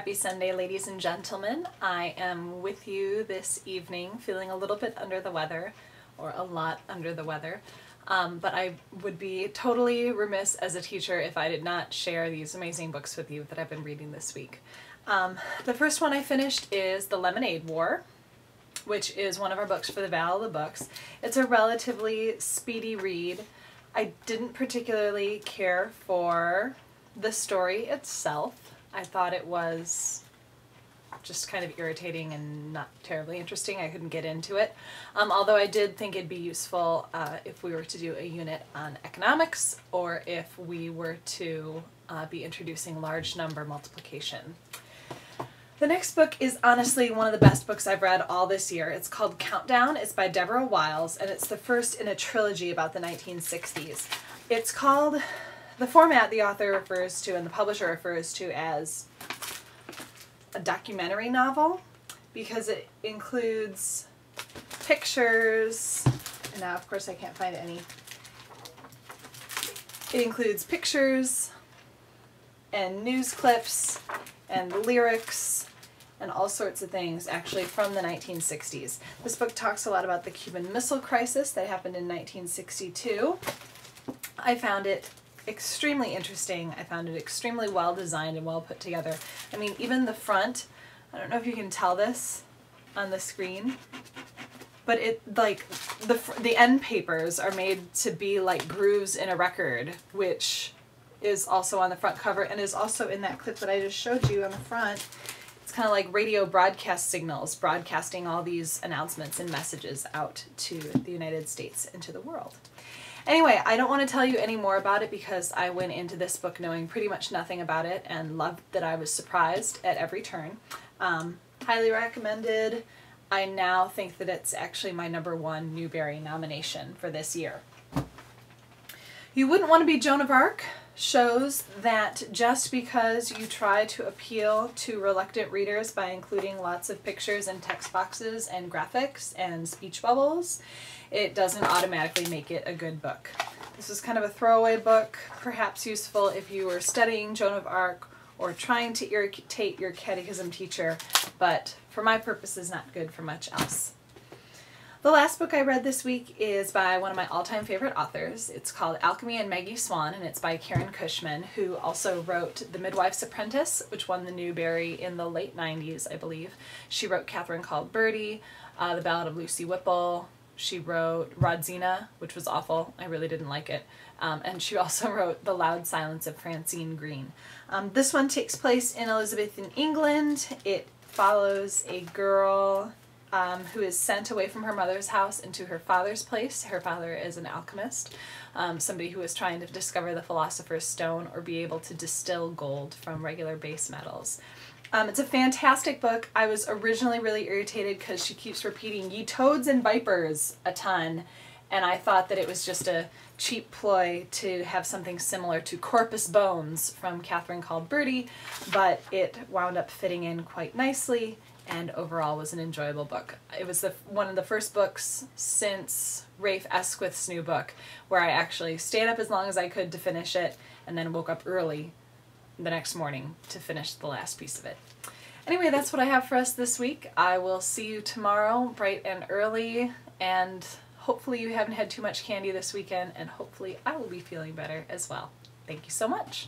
Happy Sunday, ladies and gentlemen. I am with you this evening feeling a little bit under the weather, or a lot under the weather, but I would be totally remiss as a teacher if I did not share these amazing books with you that I've been reading this week. The first one I finished is The Lemonade War, which is one of our books for the Battle of the Books. It's a relatively speedy read. I didn't particularly care for the story itself. I thought it was just kind of irritating and not terribly interesting. I couldn't get into it. Although I did think it'd be useful if we were to do a unit on economics, or if we were to be introducing large number multiplication. The next book is honestly one of the best books I've read all this year. It's called Countdown. It's by Deborah Wiles, and it's the first in a trilogy about the 1960s. It's called, the format the author refers to and the publisher refers to as a documentary novel, because it includes pictures, and now of course I can't find any. It includes pictures and news clips and lyrics and all sorts of things actually from the 1960s. This book talks a lot about the Cuban Missile Crisis that happened in 1962. I found it extremely interesting. I found it extremely well designed and well put together. I mean, even the front, I don't know if you can tell this on the screen, but it, like, the end papers are made to be like grooves in a record, which is also on the front cover and is also in that clip that I just showed you on the front. It's kind of like radio broadcast signals, broadcasting all these announcements and messages out to the United States and to the world. Anyway, I don't want to tell you any more about it because I went into this book knowing pretty much nothing about it and loved that I was surprised at every turn. Highly recommended. I now think that it's actually my #1 Newbery nomination for this year. You Wouldn't Want to Be Joan of Arc shows that just because you try to appeal to reluctant readers by including lots of pictures and text boxes and graphics and speech bubbles, it doesn't automatically make it a good book. This is kind of a throwaway book, perhaps useful if you were studying Joan of Arc or trying to irritate your catechism teacher, but for my purposes not good for much else. The last book I read this week is by one of my all-time favorite authors. It's called Alchemy and Maggie Swan, and it's by Karen Cushman, who also wrote The Midwife's Apprentice, which won the Newbery in the late 90s, I believe. She wrote Catherine Called Birdie, The Ballad of Lucy Whipple. She wrote Rodzina, which was awful. I really didn't like it. And she also wrote The Loud Silence of Francine Green. This one takes place in Elizabethan England. It follows a girl who is sent away from her mother's house into her father's place. Her father is an alchemist, somebody who is trying to discover the Philosopher's Stone or be able to distill gold from regular base metals. It's a fantastic book. I was originally really irritated because she keeps repeating "ye toads and vipers" a ton, and I thought that it was just a cheap ploy to have something similar to Corpus Bones from Catherine Called Birdie, but it wound up fitting in quite nicely and overall was an enjoyable book. It was one of the first books since Rafe Esquith's new book where I actually stayed up as long as I could to finish it and then woke up early the next morning to finish the last piece of it. Anyway, that's what I have for us this week. I will see you tomorrow bright and early, and hopefully you haven't had too much candy this weekend, and hopefully I will be feeling better as well. Thank you so much.